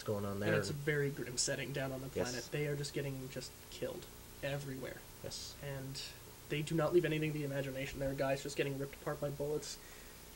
going on there. And it's a very grim setting down on the planet. Yes. They are just getting killed everywhere. Yes. And they do not leave anything to the imagination. There are guys just getting ripped apart by bullets.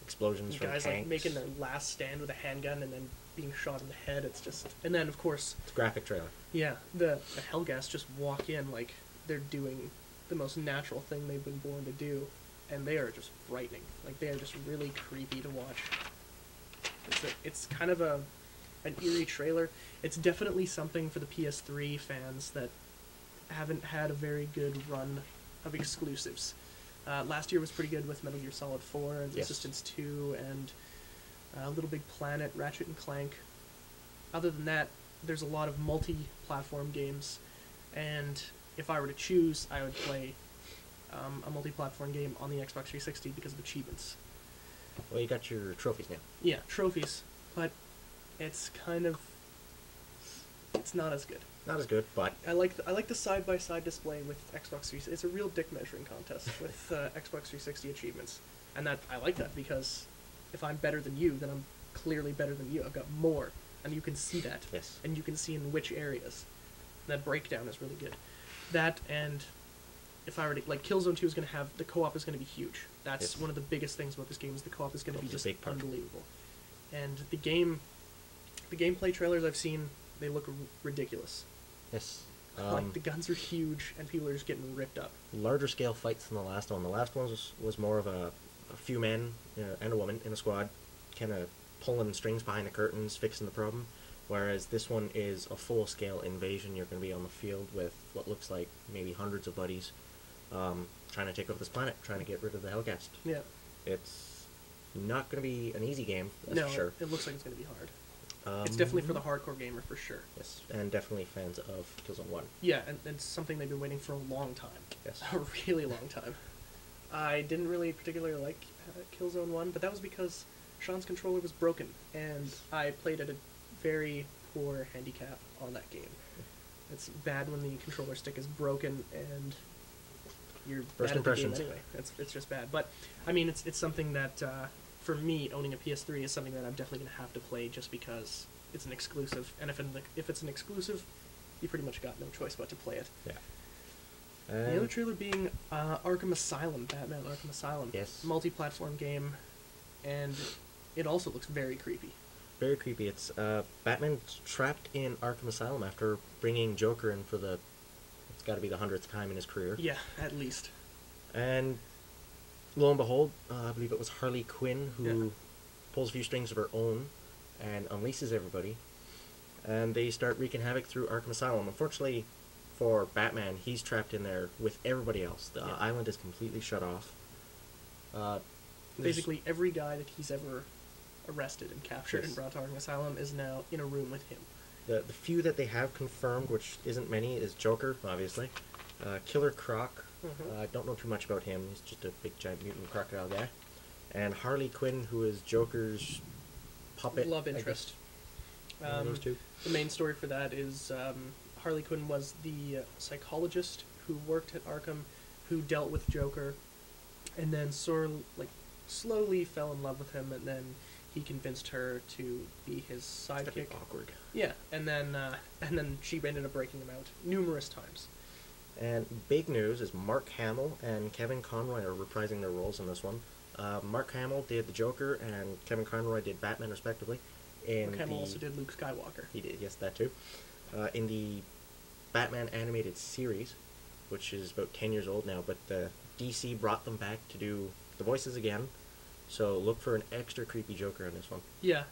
Explosions from guys tanks. making their last stand with a handgun and then being shot in the head. It's just, and then of course, It's a graphic trailer. yeah, the Hellgas just walk in like they're doing the most natural thing they've been born to do, and they are just frightening. Like, they are just really creepy to watch. It's kind of an eerie trailer. It's definitely something for the PS3 fans that haven't had a very good run of exclusives. Last year was pretty good with Metal Gear Solid 4 and Yes. Resistance 2 and Little Big Planet, Ratchet and Clank. Other than that, there's a lot of multi-platform games, and if I were to choose, I would play a multi-platform game on the Xbox 360 because of achievements. Well, you got your trophies now. Yeah, trophies, but it's it's not as good. Not as good, but I like the side-by-side display with Xbox 360. It's a real dick measuring contest with Xbox 360 achievements, and that I like that because if I'm better than you, then I'm clearly better than you. I've got more, and you can see that. Yes. And you can see in which areas. That breakdown is really good. That, and if I were to, like, Killzone 2 is going to have, the co-op is going to be huge. That's Yes. one of the biggest things about this game is the co-op is going to be Co-op's a just big part. unbelievable. And the gameplay trailers I've seen, they look ridiculous. yes. Like, the guns are huge, and people are just getting ripped up. Larger scale fights than the last one. The last one was more of a few men and a woman in a squad, kind of pulling strings behind the curtains, fixing the problem. Whereas this one is a full-scale invasion. You're going to be on the field with what looks like maybe hundreds of buddies, trying to take over this planet, trying to get rid of the Hellcast. Yeah. It's not going to be an easy game, that's No, for sure. it looks like it's going to be hard. It's definitely for the hardcore gamer, for sure. Yes, and definitely fans of Killzone 1. Yeah, and it's something they've been waiting for a long time. Yes. A really long time. I didn't really particularly like Killzone 1, but that was because Sean's controller was broken, and I played at a very poor handicap on that game. It's bad when the controller stick is broken and you're First bad at the game impressions. anyway. It's just bad. But, I mean, it's something that, for me, owning a PS3 is something that I'm definitely going to have to play just because it's an exclusive. And if it's an exclusive, you pretty much got no choice but to play it. Yeah. The other trailer being Arkham Asylum, Batman Arkham Asylum. Yes. Multi-platform game, and it also looks very creepy. Very creepy. It's Batman's trapped in Arkham Asylum after bringing Joker in for it's got to be the 100th time in his career. Yeah, at least. And lo and behold, I believe it was Harley Quinn who pulls a few strings of her own and unleashes everybody. And they start wreaking havoc through Arkham Asylum. Unfortunately for Batman, he's trapped in there with everybody else. The island is completely shut off. Basically, every guy that he's ever arrested and captured Yes. and brought to Arkham Asylum is now in a room with him. The few that they have confirmed, which isn't many, is Joker, obviously. Killer Croc. I don't know too much about him. He's just a big, giant mutant crocodile guy. And Harley Quinn, who is Joker's puppet. Love I guess. interest. One of those two. The main story for that is Harley Quinn was the psychologist who worked at Arkham, who dealt with Joker, and then slowly fell in love with him, and then he convinced her to be his That'd be sidekick. awkward. Yeah, and then she ended up breaking him out numerous times. And big news is Mark Hamill and Kevin Conroy are reprising their roles in this one. Mark Hamill did the Joker, and Kevin Conroy did Batman, respectively. Mark Hamill also did Luke Skywalker. He did, yes, that too. In the Batman animated series, which is about 10 years old now, but DC brought them back to do the voices again. So look for an extra creepy Joker in this one. Yeah,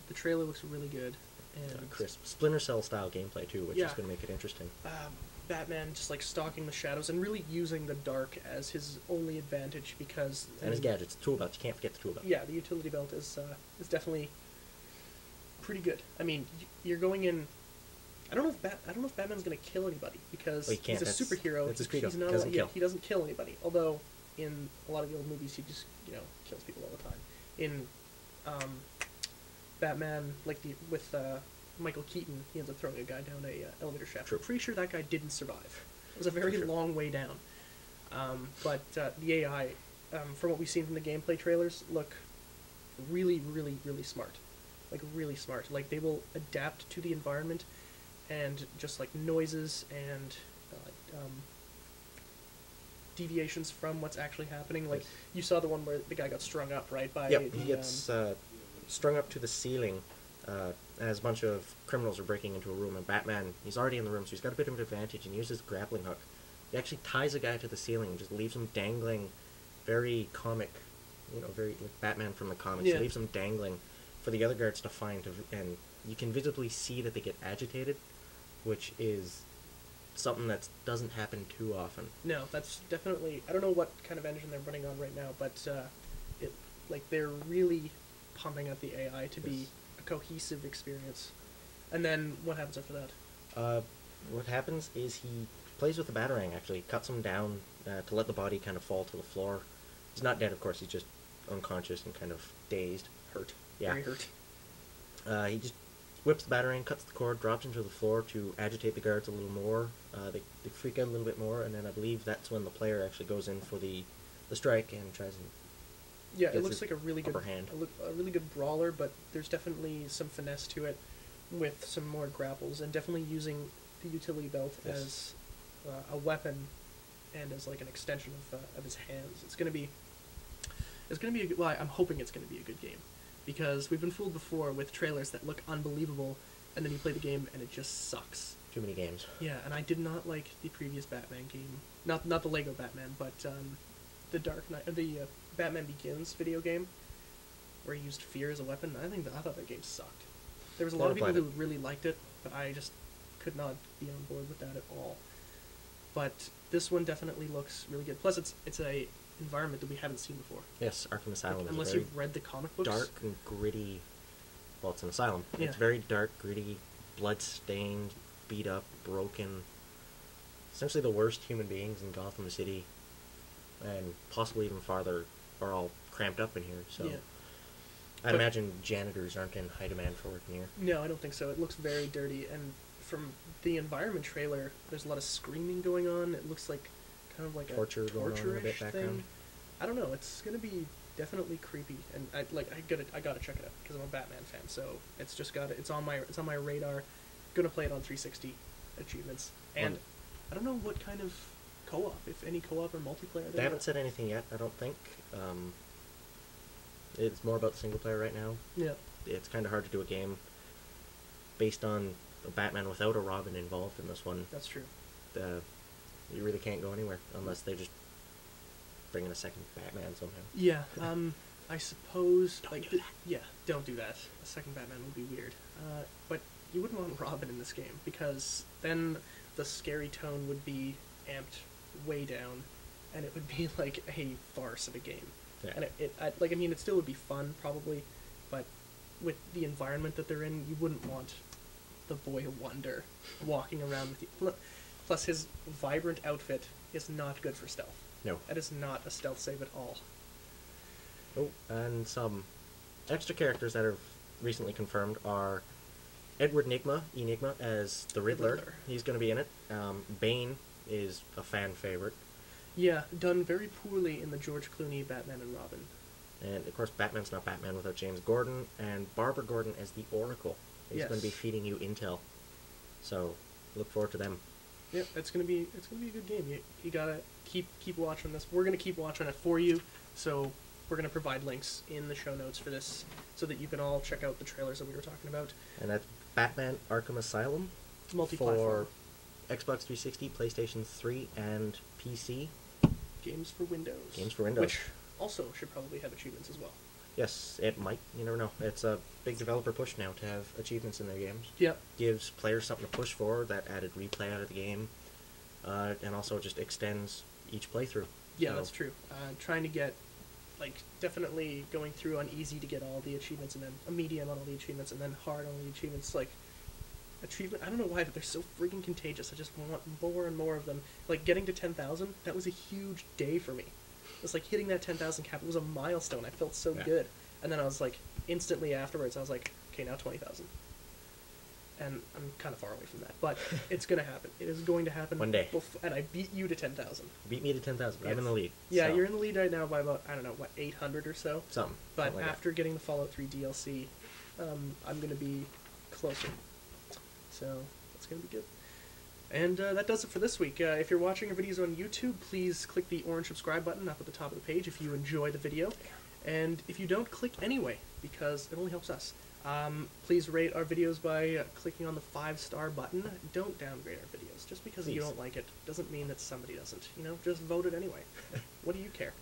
the trailer looks really good. And Crisp. Splinter Cell style gameplay too, which is Yeah. going to make it interesting. Batman just stalking the shadows and really using the dark as his only advantage because And his gadgets, tool belt. You can't forget the tool belt. yeah, the utility belt is definitely pretty good. I mean, you're going in. I don't know if Batman's going to kill anybody because Well, he can't. he's a superhero. That's his credo. He's not Doesn't kill. he doesn't kill anybody. Although in a lot of the old movies, he just kills people all the time. In Batman, with Michael Keaton, he ends up throwing a guy down a elevator shaft. True. I'm pretty sure that guy didn't survive. It was a very Sure. long way down. But the AI, from what we've seen from the gameplay trailers, look really, really, really smart. like really smart. Like they will adapt to the environment, and just like noises and deviations from what's actually happening. Like you saw the one where the guy got strung up, right? By Yep, he gets strung up to the ceiling as a bunch of criminals are breaking into a room, and Batman, he's already in the room, so he's got a bit of an advantage, and uses the grappling hook. He actually ties a guy to the ceiling and just leaves him dangling, very comic, very like Batman from the comics. Yeah. He leaves him dangling for the other guards to find, and you can visibly see that they get agitated, which is something that doesn't happen too often. No, that's definitely. I don't know what kind of engine they're running on right now, but they're really pumping up the AI to be a cohesive experience. And then what happens after that? What happens is he plays with the Batarang, actually, cuts him down to let the body kind of fall to the floor. He's not dead, of course, he's just unconscious and kind of dazed. Hurt. Yeah. Very hurt. He just whips the Batarang, cuts the cord, drops him to the floor to agitate the guards a little more. They freak out a little bit more, and then I believe that's when the player actually goes in for the strike and tries and yeah, it looks like a really good hand. A really good brawler, but there's definitely some finesse to it with some more grapples, and definitely using the utility belt as a weapon and as like an extension of his hands. It's gonna be a good, well, I'm hoping it's gonna be a good game, because we've been fooled before with trailers that look unbelievable, and then you play the game and it just sucks. Too many games. Yeah, and I did not like the previous Batman game. Not the Lego Batman, but the Dark Knight, the Batman Begins video game, where he used fear as a weapon. I thought that game sucked. There was a lot of people who really liked it, but I just could not be on board with that at all. But this one definitely looks really good. Plus, it's a environment that we haven't seen before. Yes, Arkham Asylum. Like, unless you've read the comic books. Dark and gritty. Well, it's an asylum. Yeah. It's very dark, gritty, blood-stained, beat up, broken. Essentially the worst human beings in Gotham City, and possibly even farther, are all cramped up in here. So, yeah. I imagine janitors aren't in high demand for working here. No, I don't think so. It looks very dirty, and from the environment trailer, there's a lot of screaming going on. It looks like kind of like Torture a going on in the torture-ish background. thing. I don't know. It's gonna be definitely creepy, and I gotta check it out because I'm a Batman fan. So it's on my radar. Gonna play it on 360 achievements, and I don't know what kind of co-op, if any co-op or multiplayer. They haven't said anything yet, I don't think. It's more about the single player right now. Yeah. It's kind of hard to do a game based on a Batman without a Robin involved in this one. That's true. You really can't go anywhere unless they just bring in a second Batman somehow. Yeah. I suppose. Don't do that. A second Batman would be weird. But you wouldn't want Robin in this game, because then the scary tone would be amped way down, and it would be like a farce of a game. Yeah. And it still would be fun probably, but with the environment that they're in, you wouldn't want the Boy Wonder walking around with you. Plus, his vibrant outfit is not good for stealth. No. That is not a stealth save at all. Oh, and some extra characters that are recently confirmed are Edward Enigma as the Riddler. He's going to be in it. Bane is a fan favorite. Yeah, done very poorly in the George Clooney Batman and Robin. And, of course, Batman's not Batman without James Gordon, and Barbara Gordon as the Oracle. He's going to be feeding you intel. So, look forward to them. Yeah, it's gonna be a good game. You gotta keep watching this. We're gonna keep watching it for you. So we're gonna provide links in the show notes for this, so that you can all check out the trailers that we were talking about. And that's Batman Arkham Asylum. Multi-platform. For Xbox 360, PlayStation 3, and PC. Games for Windows. Games for Windows. Which also should probably have achievements as well. Yes, it might. You never know. It's a big developer push now to have achievements in their games. Yeah. Gives players something to push for, that added replay out of the game, and also just extends each playthrough. Yeah, that's true. Trying to get, definitely going through on easy to get all the achievements, and then a medium on all the achievements, and then hard on all the achievements. Achievement, I don't know why, but they're so freaking contagious. I just want more and more of them. Getting to 10,000, that was a huge day for me. It's like hitting that 10,000 cap. It was a milestone. I felt so good. And then I was instantly afterwards, I was like, okay, now 20,000. And I'm kind of far away from that. But it's going to happen. It is going to happen. One day. And I beat you to 10,000. Beat me to 10,000. Yes. I'm in the lead. Yeah, so. You're in the lead right now by about, 800 or so. Something. But something like after getting the Fallout 3 DLC, I'm going to be closer. So that's going to be good. And that does it for this week. If you're watching our videos on YouTube, please click the orange subscribe button up at the top of the page if you enjoy the video. And if you don't, click anyway, because it only helps us. Please rate our videos by clicking on the 5-star button. Don't downgrade our videos. Just because you don't like it doesn't mean that somebody doesn't. You know, just vote it anyway. What do you care?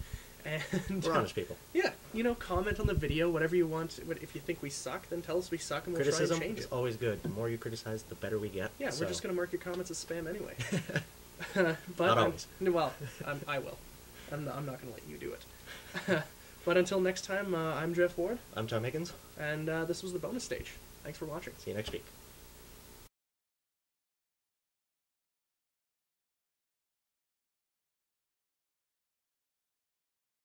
And we're honest people. Yeah, you know, comment on the video, whatever you want. If you think we suck, then tell us we suck and we'll try and change it. Criticism is always good. The more you criticize, the better we get. Yeah, we're just going to mark your comments as spam anyway. But not always. Well, I will. I'm not going to let you do it. But until next time, I'm Jeff Ward. I'm Tom Higgins. And this was the bonus stage. Thanks for watching. See you next week.